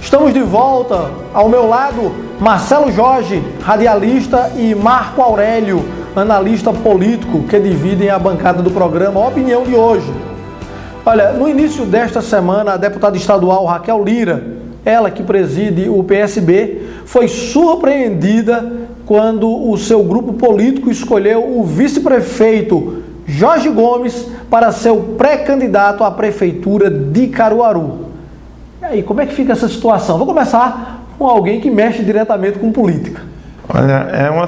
Estamos de volta. Ao meu lado, Marcelo Jorge, radialista, e Marco Aurélio, analista político, que dividem a bancada do programa Opinião de Hoje. Olha, no início desta semana, a deputada estadual Raquel Lira, ela que preside o PSB, foi surpreendida quando o seu grupo político escolheu o vice-prefeito Jorge Gomes para ser o pré-candidato à prefeitura de Caruaru. E aí, como é que fica essa situação? Vou começar com alguém que mexe diretamente com política. Olha,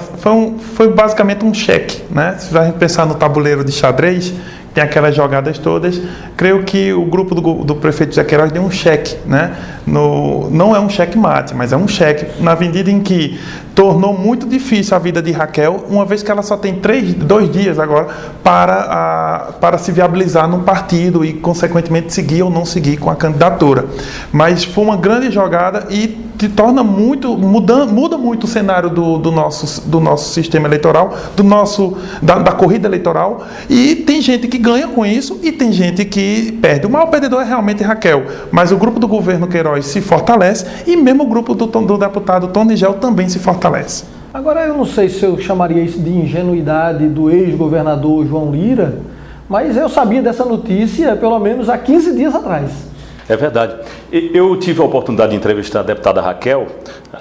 foi basicamente um cheque, né? Se a gente pensar no tabuleiro de xadrez, tem aquelas jogadas todas. Creio que o grupo do prefeito José Queiroz deu um cheque, né? Não é um cheque mate, mas é um cheque na medida em que tornou muito difícil a vida de Raquel, uma vez que ela só tem 2 dias agora para se viabilizar num partido e, consequentemente, seguir ou não seguir com a candidatura. Mas foi uma grande jogada e torna muda muito o cenário do nosso sistema eleitoral, da corrida eleitoral, e tem gente que ganha com isso e tem gente que perde. O maior perdedor é realmente Raquel, mas o grupo do governo Queiroz se fortalece e mesmo o grupo do deputado Tony Gel também se fortalece. Agora, eu não sei se eu chamaria isso de ingenuidade do ex-governador João Lira, mas eu sabia dessa notícia pelo menos há 15 dias atrás. É verdade. Eu tive a oportunidade de entrevistar a deputada Raquel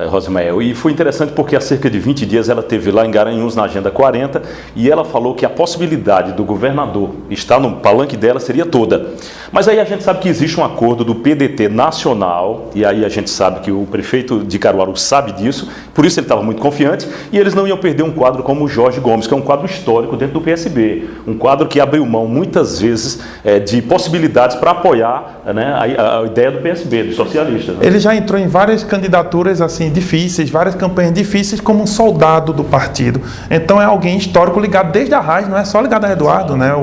Rosimael, e foi interessante porque há cerca de 20 dias ela esteve lá em Garanhuns, na Agenda 40, e ela falou que a possibilidade do governador estar no palanque dela seria toda. Mas aí a gente sabe que existe um acordo do PDT nacional, e aí a gente sabe que o prefeito de Caruaru sabe disso, por isso ele estava muito confiante, e eles não iam perder um quadro como o Jorge Gomes, que é um quadro histórico dentro do PSB, um quadro que abriu mão muitas vezes de possibilidades para apoiar, né, a ideia do PSB, dos socialistas. Né? Ele já entrou em várias candidaturas assim difíceis, várias campanhas difíceis como um soldado do partido. Então é alguém histórico ligado desde a raiz, não é só ligado a Eduardo, né?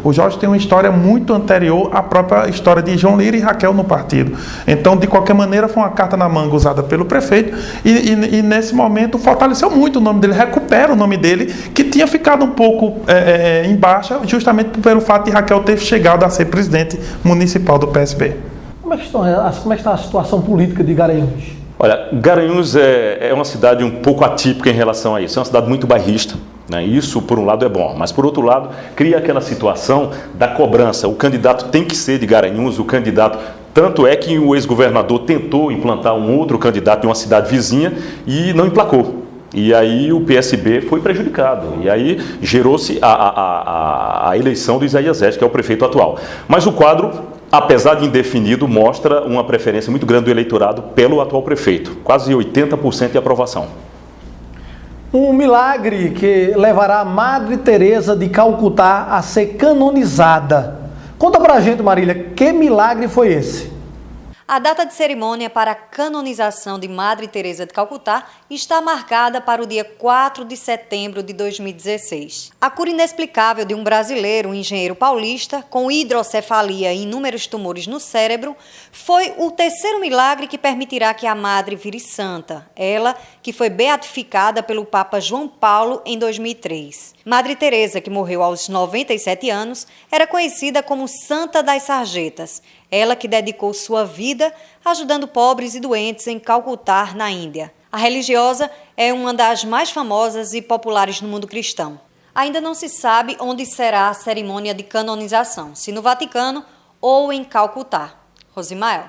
O Jorge tem uma história muito anterior à própria história de João Lira e Raquel no partido. Então, de qualquer maneira, foi uma carta na manga usada pelo prefeito e nesse momento fortaleceu muito o nome dele, recupera o nome dele, que tinha ficado um pouco em baixa, justamente pelo fato de Raquel ter chegado a ser presidente municipal do PSB. Como é que está a situação política de Garanhuns? Olha, Garanhuns é uma cidade um pouco atípica em relação a isso. É uma cidade muito bairrista, né? Isso, por um lado, é bom. Mas, por outro lado, cria aquela situação da cobrança. O candidato tem que ser de Garanhuns, o candidato... Tanto é que o ex-governador tentou implantar um outro candidato em uma cidade vizinha e não emplacou. E aí o PSB foi prejudicado. E aí gerou-se a eleição do Isaías Zete, que é o prefeito atual. Mas o quadro, apesar de indefinido, mostra uma preferência muito grande do eleitorado pelo atual prefeito. Quase 80% de aprovação. Um milagre que levará a Madre Teresa de Calcutá a ser canonizada. Conta pra gente, Marília, que milagre foi esse? A data de cerimônia para a canonização de Madre Teresa de Calcutá está marcada para o dia 4 de setembro de 2016. A cura inexplicável de um brasileiro, um engenheiro paulista, com hidrocefalia e inúmeros tumores no cérebro, foi o terceiro milagre que permitirá que a madre vire santa. Ela, que foi beatificada pelo Papa João Paulo em 2003. Madre Teresa, que morreu aos 97 anos, era conhecida como Santa das Sarjetas. Ela que dedicou sua vida ajudando pobres e doentes em Calcutá, na Índia. A religiosa é uma das mais famosas e populares no mundo cristão. Ainda não se sabe onde será a cerimônia de canonização, se no Vaticano ou em Calcutá. Rosimael.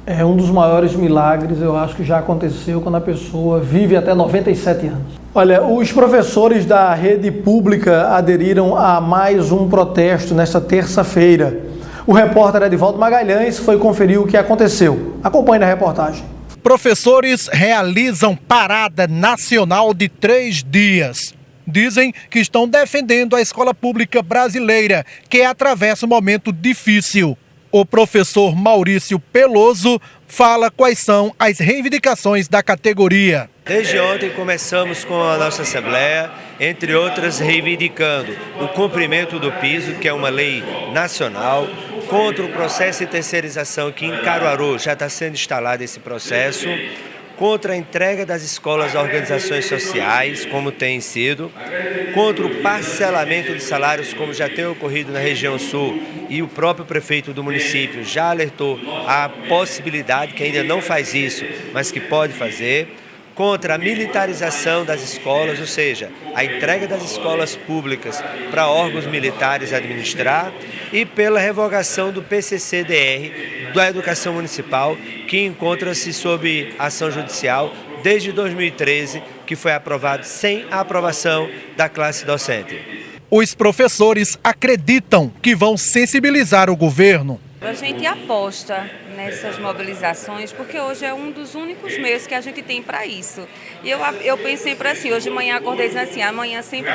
É um dos maiores milagres, eu acho que já aconteceu quando a pessoa vive até 97 anos. Olha, os professores da rede pública aderiram a mais um protesto nesta terça-feira. O repórter Edivaldo Magalhães foi conferir o que aconteceu. Acompanhe na reportagem. Professores realizam parada nacional de 3 dias. Dizem que estão defendendo a escola pública brasileira, que atravessa um momento difícil. O professor Maurício Peloso fala quais são as reivindicações da categoria. Desde ontem começamos com a nossa Assembleia, entre outras, reivindicando o cumprimento do piso, que é uma lei nacional, contra o processo de terceirização, que em Caruaru já está sendo instalado esse processo, contra a entrega das escolas a organizações sociais, como tem sido, contra o parcelamento de salários, como já tem ocorrido na região sul, e o próprio prefeito do município já alertou a possibilidade, que ainda não faz isso, mas que pode fazer, contra a militarização das escolas, ou seja, a entrega das escolas públicas para órgãos militares administrar, e pela revogação do PCC-DR da Educação Municipal, que encontra-se sob ação judicial desde 2013, que foi aprovado sem a aprovação da classe docente. Os professores acreditam que vão sensibilizar o governo. A gente aposta nessas mobilizações porque hoje é um dos únicos meios que a gente tem para isso. E eu penso sempre assim, hoje de manhã acordei dizendo assim, amanhã sempre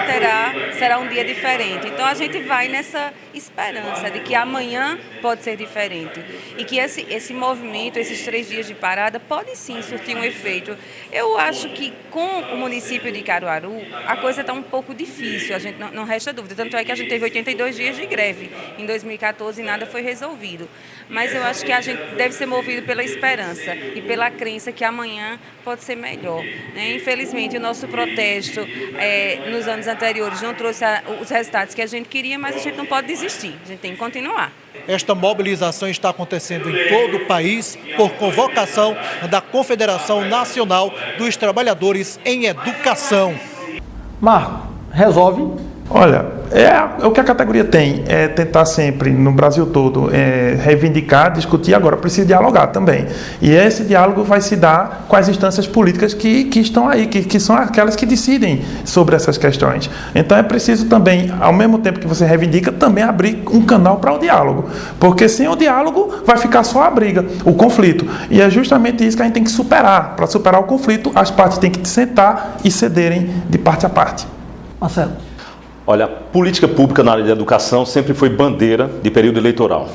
será um dia diferente. Então a gente vai nessa esperança de que amanhã pode ser diferente. E que esse movimento, esses 3 dias de parada, pode sim surtir um efeito. Eu acho que com o município de Caruaru, a coisa está um pouco difícil, a gente não resta dúvida. Tanto é que a gente teve 82 dias de greve em 2014 e nada foi resolvido. Mas eu acho que a gente deve ser movido pela esperança e pela crença que amanhã pode ser melhor, né? Infelizmente, o nosso protesto nos anos anteriores não trouxe os resultados que a gente queria, mas a gente não pode desistir, a gente tem que continuar. Esta mobilização está acontecendo em todo o país por convocação da Confederação Nacional dos Trabalhadores em Educação. Marco, resolve? Olha, o que a categoria tem é tentar sempre, no Brasil todo, reivindicar, discutir, agora precisa dialogar também. E esse diálogo vai se dar com as instâncias políticas que estão aí, que são aquelas que decidem sobre essas questões. Então é preciso também, ao mesmo tempo que você reivindica, também abrir um canal para o diálogo. Porque sem o diálogo vai ficar só a briga, o conflito. E é justamente isso que a gente tem que superar. Para superar o conflito, as partes têm que sentar e cederem de parte a parte. Marcelo. Olha, a política pública na área de educação sempre foi bandeira de período eleitoral.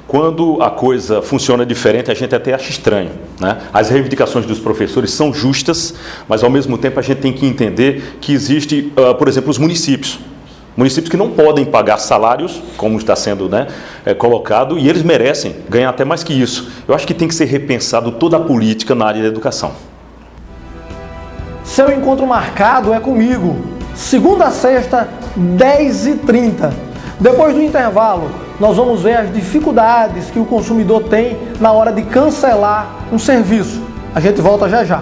Quando a coisa funciona diferente, a gente até acha estranho, né? As reivindicações dos professores são justas, mas ao mesmo tempo a gente tem que entender que existe, por exemplo, os municípios. Municípios que não podem pagar salários, como está sendo, né, colocado, e eles merecem ganhar até mais que isso. Eu acho que tem que ser repensado toda a política na área da educação. Seu encontro marcado é comigo. Segunda a sexta, 10h30. Depois do intervalo, nós vamos ver as dificuldades que o consumidor tem na hora de cancelar um serviço. A gente volta já já.